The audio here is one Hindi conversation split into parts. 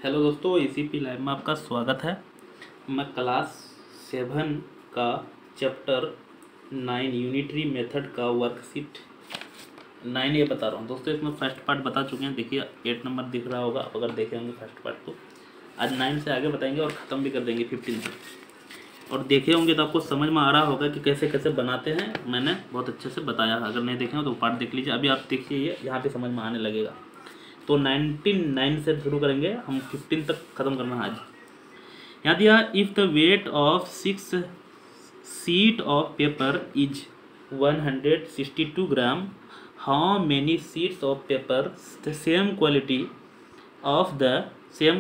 हेलो दोस्तों, ECP लाइव में आपका स्वागत है। मैं क्लास 7 का चैप्टर 9 यूनिटरी मेथड का वर्कशीट 9 ये बता रहा हूँ दोस्तों। इसमें फर्स्ट पार्ट बता चुके हैं, देखिए 8 नंबर दिख रहा होगा। आप अगर देखे होंगे फर्स्ट पार्ट तो आज 9 से आगे बताएंगे और ख़त्म भी कर देंगे 15 से। और देखे होंगे तो आपको समझ में आ रहा होगा कि कैसे कैसे बनाते हैं। मैंने बहुत अच्छे से बताया, अगर नहीं देखे हो तो पार्ट देख लीजिए। अभी आप देखिए यहाँ पे समझ में आने लगेगा। तो 19 से शुरू करेंगे, हम 15 तक ख़त्म करना है आज। यहाँ दिया, if the weight of 6 sheet of paper is 162 gram, how many sheets of paper the same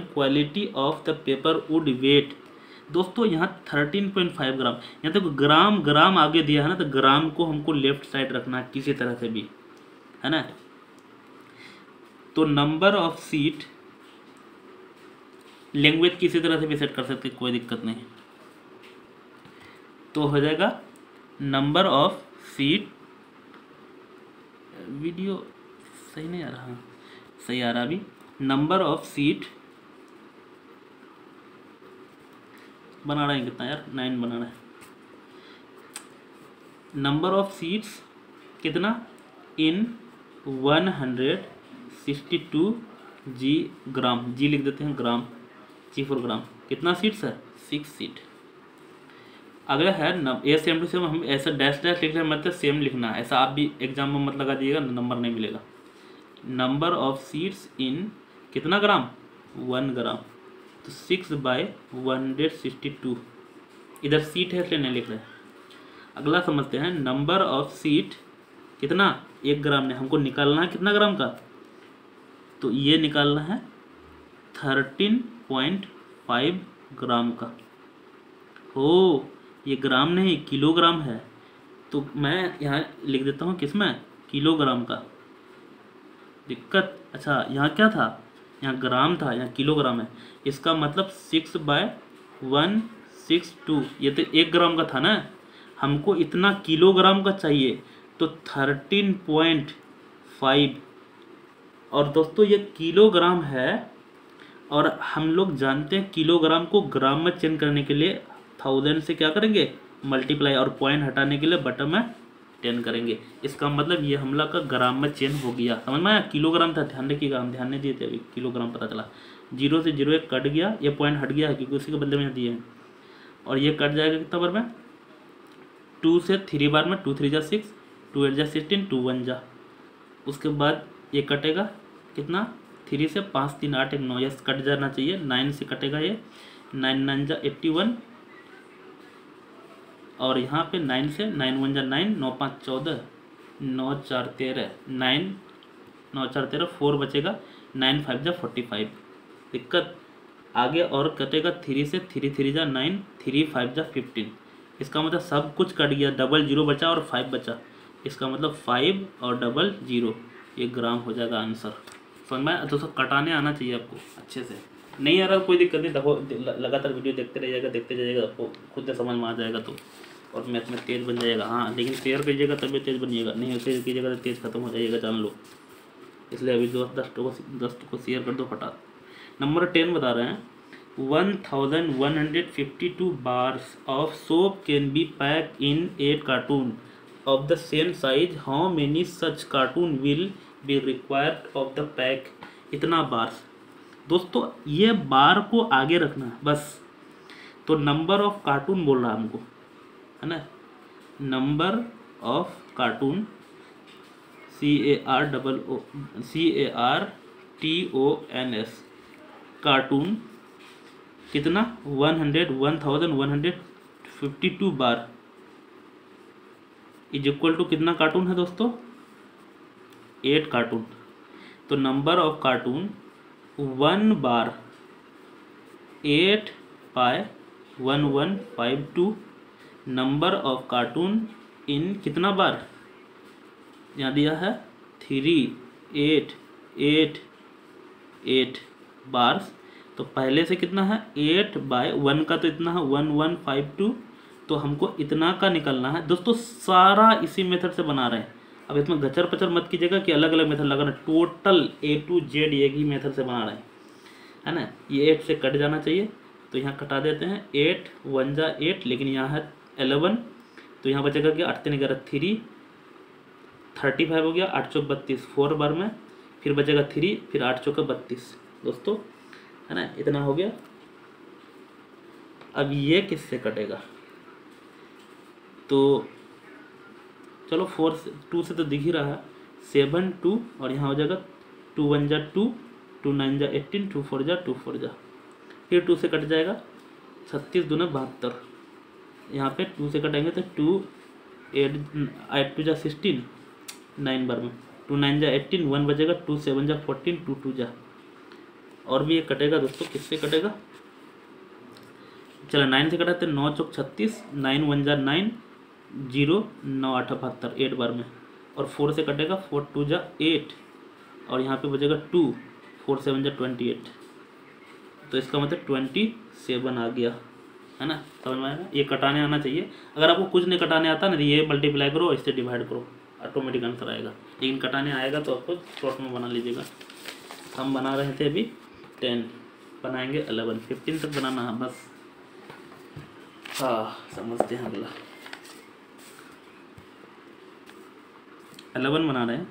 quality of the paper would weight. दोस्तों यहाँ 13.5 ग्राम, यहाँ तक ग्राम ग्राम आगे दिया है ना, तो ग्राम को हमको लेफ्ट साइड रखना है किसी तरह से भी, है ना। तो नंबर ऑफ सीट, लैंग्वेज किसी तरह से भी सेट कर सकते, कोई दिक्कत नहीं। तो हो जाएगा नंबर ऑफ सीट, वीडियो सही नहीं आ रहा, सही आ रहा अभी। नंबर ऑफ सीट बना रहे हैं कितना यार, 9 बना रहे हैं। नंबर ऑफ सीट्स कितना, इन 162 जी ग्राम, जी लिख देते हैं ग्राम, जी फॉर ग्राम। कितना सीट्स है, 6 सीट। अगला है ए सेम टू सेम, हम ऐसा डैश डैश लिख रहे हैं, मतलब सेम लिखना है। ऐसा आप भी एग्जाम में मत लगा दीजिएगा, नंबर नहीं मिलेगा। नंबर ऑफ सीट्स इन कितना ग्राम, 1 ग्राम। तो 6/162, इधर सीट है इसलिए नहीं लिख रहे हैं। अगला समझते हैं, नंबर ऑफ सीट कितना, 1 ग्राम ने हमको निकालना है कितना ग्राम का, तो ये निकालना है 13.5 ग्राम का। हो, ये ग्राम नहीं किलोग्राम है, तो मैं यहाँ लिख देता हूँ किसमें, किलोग्राम का। दिक्कत, अच्छा यहाँ क्या था, यहाँ ग्राम था, यहाँ किलोग्राम है। इसका मतलब 6/162, ये तो 1 ग्राम का था ना, हमको इतना किलोग्राम का चाहिए, तो 13.5। और दोस्तों ये किलोग्राम है, और हम लोग जानते हैं किलोग्राम को ग्राम में चेंज करने के लिए 1000 से क्या करेंगे, मल्टीप्लाई, और पॉइंट हटाने के लिए बटन में 10 करेंगे। इसका मतलब ये हमला का ग्राम में चेंज हो गया, समझ में आया। किलोग्राम था, ध्यान रखिएगा, हम ध्यान नहीं दिए थे, अभी किलोग्राम पता चला। 0 से 0 एक कट गया, ये पॉइंट हट गया है क्योंकि उसी के बदले में दिए हैं। और ये कट जाएगा कितना बार में, 2 से 3 बार में, 2 3 जा 6, 2 8 जा 16, 2 1 जा। उसके बाद ये कटेगा कितना, 3 से 5 3 8 1 9, यस कट जाना चाहिए। 9 से कटेगा ये, 9 9 जा 81, और यहाँ पे 9 से 9 1 जा 9, 9 5 14, 9 4 13, 9 9 4 13, 4 बचेगा, 9 5 जा 45। दिक्कत आगे और कटेगा, 3 से 3 3 जा 9, 3 5 जा 15। इसका मतलब सब कुछ कट गया, डबल 0 बचा और 5 बचा। इसका मतलब 5 और डबल 0, ये ग्राम हो जाएगा आंसर। समझ में, दोस्तों कटाने आना चाहिए आपको अच्छे से। नहीं आ रहा कोई दिक्कत नहीं, देखो लगातार वीडियो देखते जाइएगा, आपको खुद से समझ में आ जाएगा। तो और मैथ में तेज़ बन जाएगा। हाँ, लेकिन शेयर कीजिएगा तभी तेज़ बनिएगा, नहीं शेयर कीजिएगा तो तेज़ खत्म हो जाइएगा, जान लो। इसलिए अभी 10 को शेयर कर दो फटाक। नंबर 10 बता रहे हैं, 1152 bars of soap can be pack in 8 cartoon of the same size, how many such cartoon will be required of the pack. इतना बार्स, दोस्तों ये बार को आगे रखना है बस। तो नंबर ऑफ कार्टून बोल रहा है हमको, है ना। Number of cartoon, CARTONS, cartoon कितना, 1152 बार इज इक्वल टू कितना कार्टून है दोस्तों, 8 कार्टून। तो नंबर ऑफ कार्टून 1 बार 8/1152, नंबर ऑफ कार्टून इन कितना बार, यहाँ दिया है 3 8 8 8 बार्स। तो पहले से कितना है, 8/1 का तो इतना है 1152, तो हमको इतना का निकलना है। दोस्तों सारा इसी मेथड से बना रहे हैं, अब इसमें गचर पचर मत कीजिएगा कि अलग अलग मेथड लगाना, टोटल A to Z एक ही मेथड से बना रहे हैं। है ना। ये 8 से कट जाना चाहिए, तो यहाँ कटा देते हैं। 8 1 जा 8, लेकिन यहाँ है 11, तो यहाँ बचेगा क्या, 8 3 11 3, 35 हो गया। 8 चौक 32, 4 बार में, फिर बचेगा 3, फिर 8 चौक 32 दोस्तों, है ना। इतना हो गया। अब ये किससे कटेगा, तो चलो 4 से 2 से तो दिख ही रहा है। 7 2, और यहाँ हो जाएगा 2 1 जा 2, 2 9 जा 18, 2 4 जा 2 4 जा, फिर 2 से कट जाएगा। 36 दूना 72, यहाँ पे 2 से कटेंगे तो 2 8 2 जा 16, 9 बार में, 2 9 जा 18, 1 बचेगा, 2 7 जा 14, 2 2 जा। और भी ये कटेगा दोस्तों, किससे कटेगा, चलो 9 से कटाते, 9 चौक 36, 9 1 जा 9, 0 9 8 72, 8 बार में। और 4 से कटेगा, 4 2 जा 8, और यहाँ पे बचेगा 2, 4 7 जा 28, तो इसका मतलब 27 आ गया, है ना। समझ में आएगा, ये कटाने आना चाहिए। अगर आपको कुछ नहीं कटाने आता ना, तो ये मल्टीप्लाई करो, इससे डिवाइड करो, ऑटोमेटिक आंसर आएगा। लेकिन कटाने आएगा तो आपको शॉर्ट में बना लीजिएगा। हम बना रहे थे अभी 10, बनाएंगे 11, 15 तक बनाना है बस। हाँ समझते हैं। अगला 11 बना रहे हैं।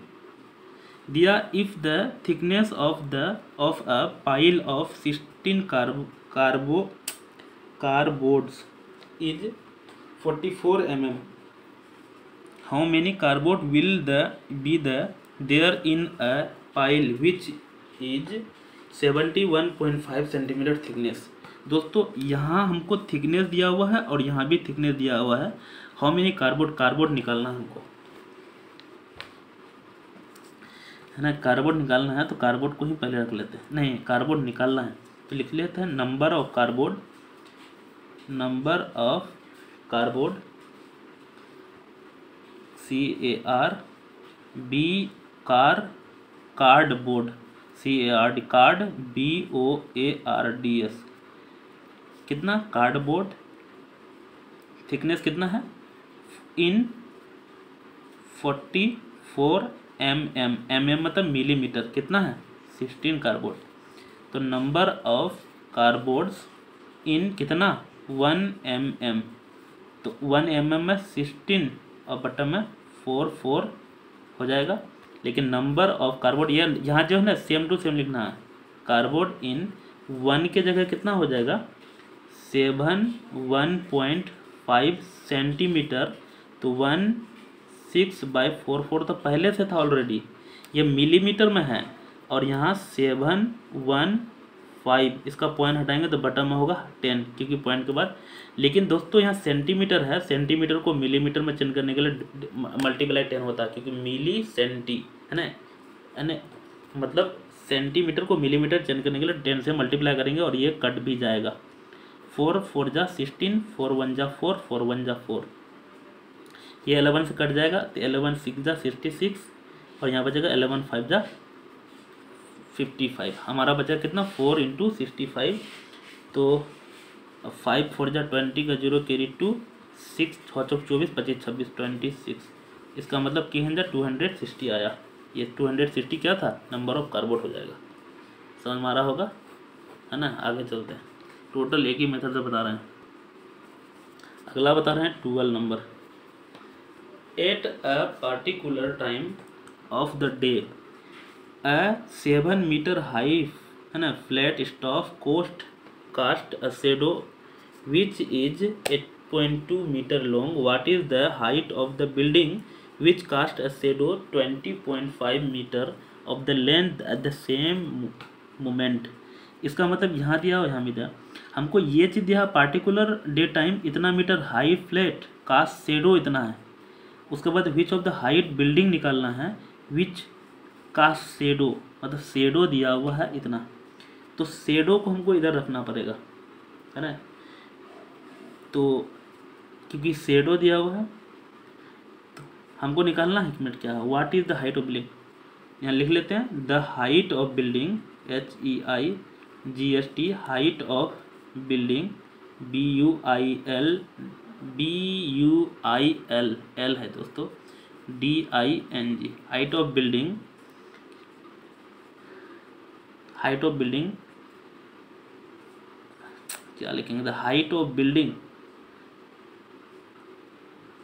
दिया if the thickness of a pile of 16 cardboards is 44 mm, how many cardboard will be there in a pile which is 71.5 centimetre thickness. दोस्तों यहाँ हमको थिकनेस दिया हुआ है और यहाँ भी थिकनेस दिया हुआ है। हाउ मेनी कार्डबोर्ड निकालना है हमको, है ना। कार्डबोर्ड निकालना है तो कार्डबोर्ड को ही पहले रख लेते हैं। नहीं, कार्डबोर्ड निकालना है तो लिख लेते हैं number of cardboard cardboard BOARDS। कितना कार्डबोर्ड, थिकनेस कितना है, इन 44 mm मतलब मिलीमीटर, कितना है 16 कार्डबोर्ड। तो नंबर ऑफ कार्डबोर्ड्स इन कितना 1 mm, तो 1 mm में 16 और बटन में 4 हो जाएगा। लेकिन नंबर ऑफ कार्डबोर्ड, ये यहाँ जो है ना सेम टू सेम लिखना है। कार्डबोर्ड इन 1 के जगह कितना हो जाएगा 1.5 सेंटीमीटर, तो 16/44 तो पहले से था ऑलरेडी, ये मिलीमीटर में है। और यहाँ 715, इसका पॉइंट हटाएंगे तो बटन में होगा 10, क्योंकि पॉइंट के बाद। लेकिन दोस्तों यहाँ सेंटीमीटर है, सेंटीमीटर को मिलीमीटर में चेंज करने के लिए मल्टीप्लाई 10 होता है, क्योंकि मिली सेंटी है ना, मतलब सेंटीमीटर को मिलीमीटर चेंज करने के लिए 10 से मल्टीप्लाई करेंगे और ये कट भी जाएगा। 4 4 जा 16, 4 1 जा 4, 4 1 जा 4, ये 11 से कट जाएगा तो 11 6 जा 66, और यहाँ बचेगा 11 5 जा 55। हमारा बचा कितना 4 × 65, तो 5 4 जा 20 का 0 कैरी 2, 6 6 चौक 24, 25 26 26, इसका मतलब की 260 आया। ये 260 क्या था, नंबर ऑफ कार्डबोर्ड हो जाएगा। समझ में आ रहा होगा, है ना। आगे चलते हैं, टोटल एक ही मेथड से बता रहे हैं। अगला बता रहे हैं 12 number. At a particular time of the day a 7 metre high, है ना, flagstaff cast a shadow which is 8.2 metre long. What is the height of the building which cast a shadow 20.5 metre of the length at the same moment. इसका मतलब यहाँ दिया और यहाँ भी दिया, हमको ये चीज़ दिया पार्टिकुलर डे टाइम इतना metre high flat cast shadow इतना है। उसके बाद which of the height building निकालना है, विच कास्ट शेडो मतलब शेडो दिया हुआ है इतना, तो शेडो को हमको इधर रखना पड़ेगा, है ना। तो क्योंकि शेडो दिया हुआ है तो हमको निकालना है, एक मिनट क्या है, what is the height of building. यहाँ लिख लेते हैं the height of building HEIGST, height of building BUIL L है दोस्तों, DING, हाइट ऑफ बिल्डिंग क्या लिखेंगे, the height of building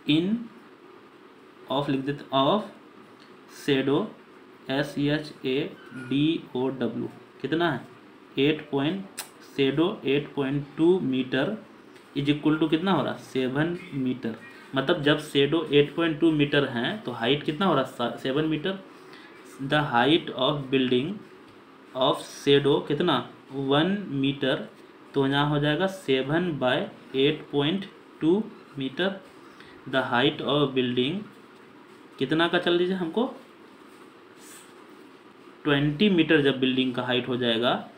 in of लिख देते, ऑफ शेडो SHADOW कितना है 8.2 मीटर इज इक्वल टू कितना हो रहा 7 मीटर। मतलब जब शेडो 8.2 मीटर हैं तो हाइट कितना हो रहा 7 metre. The height of building of shadow कितना 1 मीटर, तो यहाँ हो जाएगा 7/8.2 metre. The height of building कितना का चल लीजिए हमको 20 मीटर, जब बिल्डिंग का हाइट हो जाएगा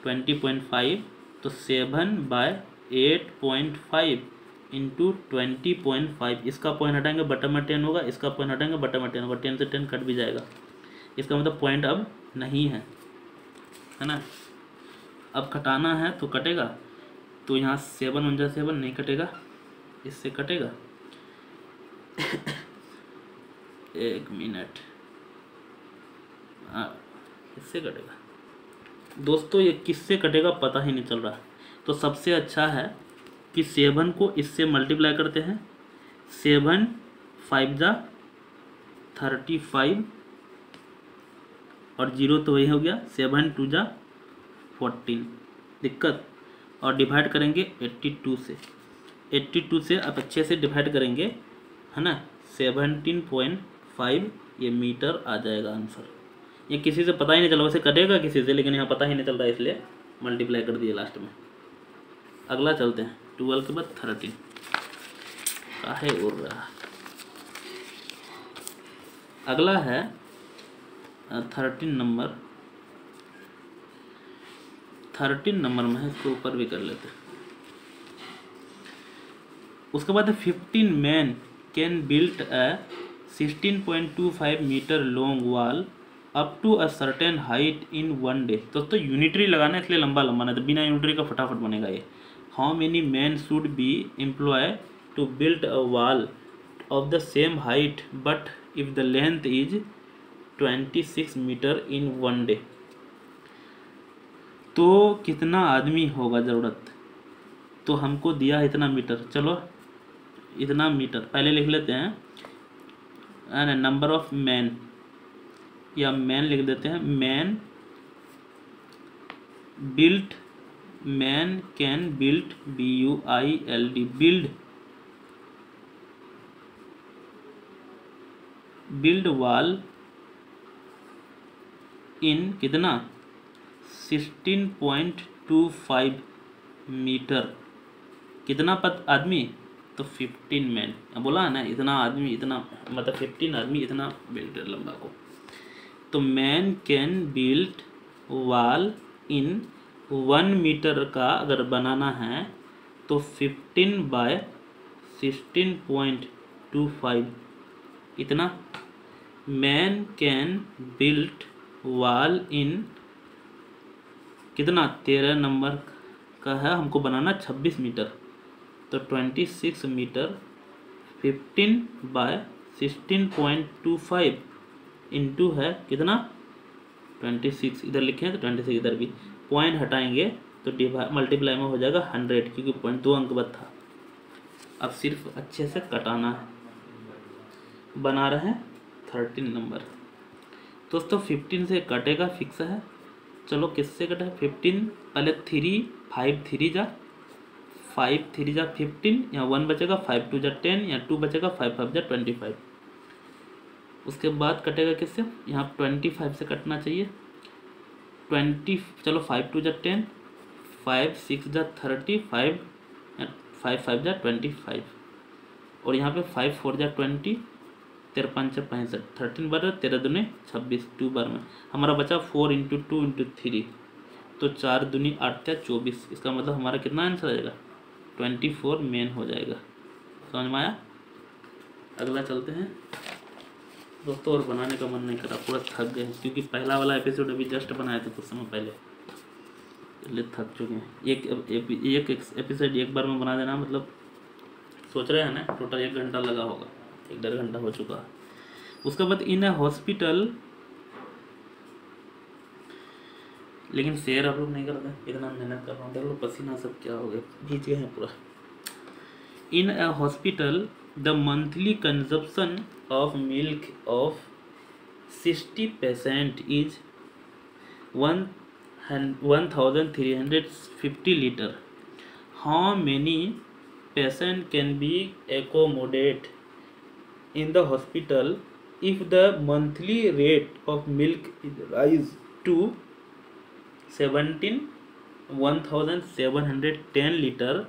20.5, तो 7/8.5 इंटू 20.5, इसका पॉइंट हटाएंगे बटन में 10 होगा, इसका पॉइंट हटाएंगे बटन में 10 होगा, 10 से 10 कट भी जाएगा, इसका मतलब पॉइंट अब नहीं है ना। अब कटाना है तो कटेगा, तो यहाँ 7 × 7 नहीं कटेगा, इससे कटेगा एक मिनट, इससे कटेगा दोस्तों, ये किससे कटेगा पता ही नहीं चल रहा। तो सबसे अच्छा है कि 7 को इससे मल्टीप्लाई करते हैं, 7 5 जा 35 और 0 तो वही हो गया, 7 2 जा 14 दिक्कत, और डिवाइड करेंगे 82 से, 82 से अब अच्छे से डिवाइड करेंगे है ना, 17.5 ये मीटर आ जाएगा आंसर। ये किसी से पता ही नहीं चला, वैसे कटेगा किसी से लेकिन यहाँ पता ही नहीं चल रहा है इसलिए मल्टीप्लाई कर दिए लास्ट में। अगला चलते हैं 12 के बाद 13 काहे उड़ रहा। अगला है 13 नंबर, 13 नंबर में है, इसको ऊपर भी कर लेते हैं। उसके बाद 15 man can build a 16.25 metre long wall up to a certain height in 1 day. दोस्तों यूनिटरी लगाना है इसलिए लंबा लंबा नहीं, तो बिना यूनिटरी का फटाफट बनेगा ये। How many man should be employ to build a wall of the same height but if the length is 26 metre in 1 day. तो कितना आदमी होगा ज़रूरत, तो हमको दिया है इतना मीटर, चलो इतना मीटर पहले लिख लेते हैं, नंबर ऑफ मैन या मैन लिख देते हैं, man built, man can built BUILD build wall in कितना 16.25 मीटर, कितना पद आदमी, तो 15 मैन बोला ना, इतना आदमी इतना मतलब 15 आदमी इतना बिल्ड लंबा को। तो man can build wall in 1 metre का अगर बनाना है तो 15/16.25 इतना। Man can build wall in कितना 13 नंबर का है, हमको बनाना 26 मीटर, तो 26 मीटर 15/16.25 इंटू है कितना 26, इधर लिखे हैं तो 26 इधर भी, पॉइंट हटाएंगे तो मल्टीप्लाई में हो जाएगा 100, क्योंकि पॉइंट 2 अंक बद था। अब सिर्फ अच्छे से कटाना है, बना रहे हैं 13 नंबर। दोस्तों 15 से कटेगा फिक्स है, चलो किससे कटा 15, पहले 3 5 3 जा 5 3 जा 15, यहाँ 1 बचेगा, 5 2 जा 10, यहाँ 2 बचेगा, 5 5 जा 25। उसके बाद कटेगा किससे, यहाँ 25 से कटना चाहिए, 20 चलो 5 2 जा 10, 5 6 जा 30, 5 5 जा 25, और यहाँ पे 5 4 जा 20, 13 5 65, 13 बार 13 दूनी 26, 2 बार में हमारा बचा 4 × 2 × 3, तो 4 दूनी 8 24, इसका मतलब हमारा कितना आंसर आ जाएगा 24 मेन हो जाएगा। समझ में आया। अगला चलते हैं दोस्तों, और बनाने का मन नहीं करा, पूरा थक गए क्योंकि पहला वाला एपिसोड अभी जस्ट बनाया था कुछ समय पहले, इसलिए थक चुके हैं। एक एपिसोड एक बार में बना देना, मतलब सोच रहे हैं ना, टोटल 1 घंटा लगा होगा, 1.5 घंटा हो चुका है। उसके बाद इन ए हॉस्पिटल लेकिन शेयर आप लोग नहीं करते, इतना मेहनत कर रहा हूँ, देख लो पसीना सब क्या हो गया, भीज गए हैं पूरा। In a hospital the monthly consumption of milk of 60 patient is 1350 liter. How many patient can be accommodated in the hospital if the monthly rate of milk is rise to 1710 liter,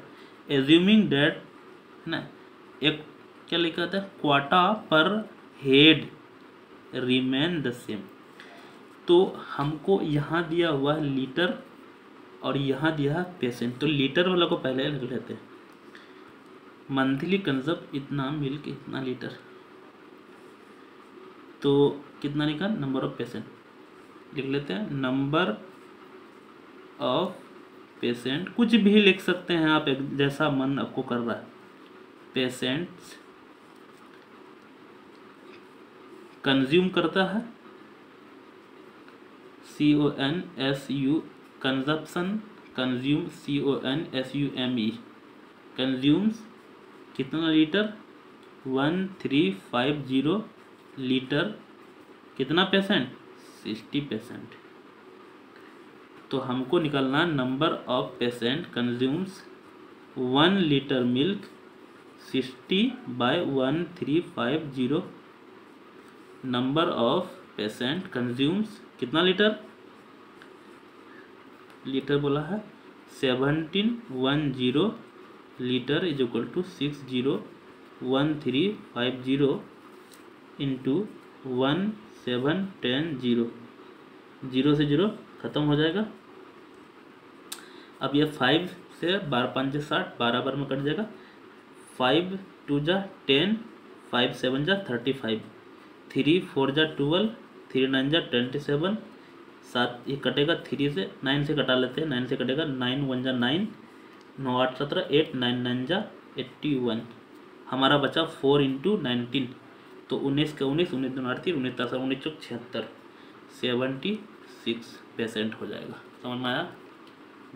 assuming that ना एक क्या लिखा था, क्वाटा पर हेड रिमेन द सेम। तो हमको यहाँ दिया हुआ है लीटर और यहाँ दिया है पेशेंट, तो लीटर वाला को पहले लिख लेते हैं। मंथली कंजप्ट इतना मिल्क इतना लीटर, तो कितना निकल, नंबर ऑफ पेशेंट लिख लेते हैं। नंबर ऑफ पेशेंट कुछ भी लिख सकते हैं आप, एक जैसा मन आपको कर रहा है। पेशेंट्स कंज्यूम करता है, CONSU, consumption, consume CONSUME, consumes कितना लीटर, 1350 लीटर। कितना पेशेंट, 60 पेशेंट। तो हमको निकालना number of patient consumes 1 litre milk 60/1350। Number of patient consumes कितना लीटर, लीटर बोला है 1710 litre is equal to 601350 into 1710, 0 से 0 ख़त्म हो जाएगा। अब ये 5 से 12 5 से 60, 12 बार में कट जाएगा। 5 2 जा 10, 5 7 जा 35, 3 4 जा 12, 3 9 जा 27, 7 ये कटेगा 3 से, 9 से कटा लेते हैं, 9 से कटेगा, 9 1 जा 9, 9 8 17, 8 9 9 जा 81। हमारा बचा 4 इंटू 19, तो 19 का 19, 19 2 8 3, 19 19 चौक 76, 76 पेशेंट हो जाएगा। समझ में आया,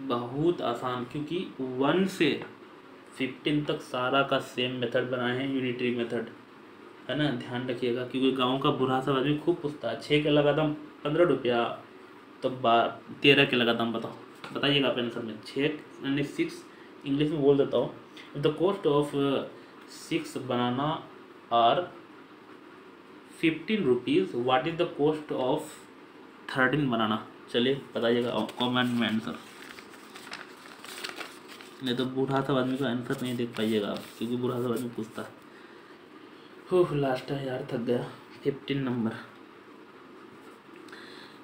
बहुत आसान, क्योंकि 1 से 15 तक सारा का सेम मेथड बनाए हैं, यूनिटरी मेथड है ना, ध्यान रखिएगा। क्योंकि गांव का बूढ़ा सब आदमी खूब पूछता है 6 के लगा दाम 15 रुपया, तो 13 के लगा दाम बताओ, बताइएगा आप आंसर में। 6 यानी 6 इंग्लिश में बोल देता हूँ। The cost of 6 banana are 15 rupees, what is the cost of 13 banana, चलिए बताइएगा कमेंट में आंसर। नहीं तो बूढ़ा सब आदमी का आंसर नहीं देख पाइएगा आप, क्योंकि बूढ़ा सब आदमी पूछता है। हो लास्ट है यार, थक गया। 15 number,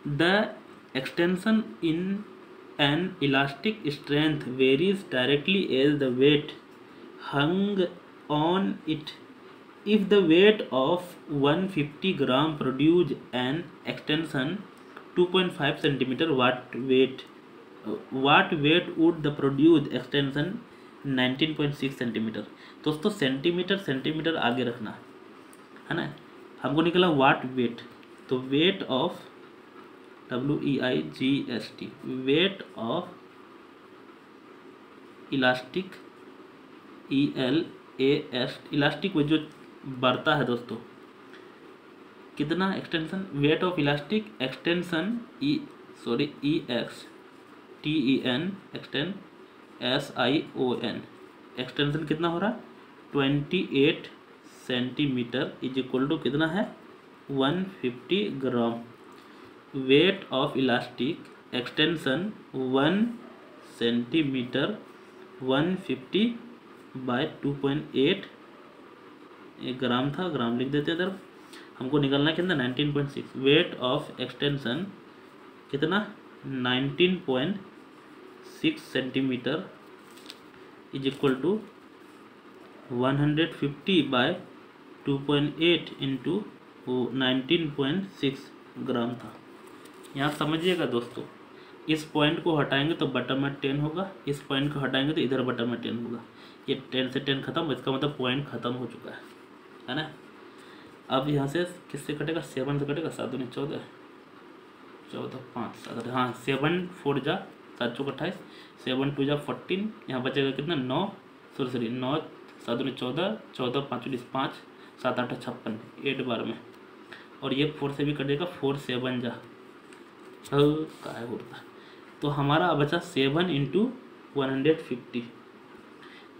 the extension in an elastic strength varies directly as the weight hung on it. If the weight of 150 gram produce an extension 2.5 centimetre, what weight would the produced extension 19.6 centimetre. दोस्तों सेंटीमीटर आगे रखना है ना। हमको निकला वाट वेट, तो weight of WEIGST, weight of elastic ELAST, elastic वो जो बढ़ता है दोस्तों, कितना extension, weight of elastic extension EXTEN extend SION, extension कितना हो रहा है 28 सेंटीमीटर इज इक्वल टू कितना है 150 gram. Weight of elastic extension 1 centimetre 150/2.8 gram था, ग्राम लिख देते इधर। हमको निकलना है कितना 19.6। वेट ऑफ एक्सटेंशन कितना 19.6 centimetre is equal to 150/2.8 into 19.6 gram था। यहाँ समझिएगा दोस्तों, इस पॉइंट को हटाएंगे तो बटन में 10 होगा, इस पॉइंट को हटाएंगे तो इधर बटन में 10 होगा। ये 10 से 10 खत्म, इसका मतलब पॉइंट खत्म हो चुका है ना। अब यहाँ से किससे कटेगा, 7 से कटेगा, 7 दूनी 14, 14 5 7, हाँ 7 4 जा 7 चौक 28, 7 2 जा 14, यहाँ बचेगा कितना 9, सॉरी 9 7 दूनी 14, 14 5 19 5 7 8 56, 8 बार में, और ये 4 से भी कटेगा, 4 7 जा का है उड़ता। तो हमारा बचा 7 इंटू 150,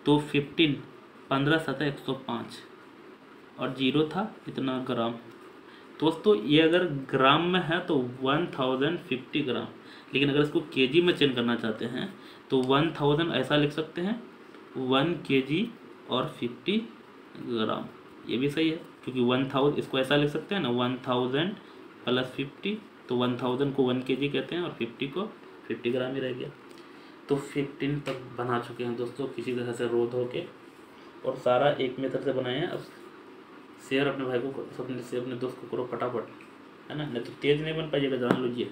तो 15 15 7 105 और जीरो था इतना ग्राम। दोस्तों ये अगर ग्राम में है तो 1050 ग्राम, लेकिन अगर इसको केजी में चेंज करना चाहते हैं तो 1000 ऐसा लिख सकते हैं, 1 केजी और 50 ग्राम, ये भी सही है क्योंकि 1000 इसको ऐसा लिख सकते हैं ना, 1000 प्लस 50, तो 1000 को 1 केजी कहते हैं और 50 को 50 ग्राम ही रह गया। तो 15 तक बना चुके हैं दोस्तों किसी तरह से रो धो के, और सारा एक मेथड से बनाए हैं। अब शेयर अपने भाई को, अपने दोस्त को करो फटाफट, है ना, नहीं तो तेज नहीं बन पाइएगा, जान लीजिए।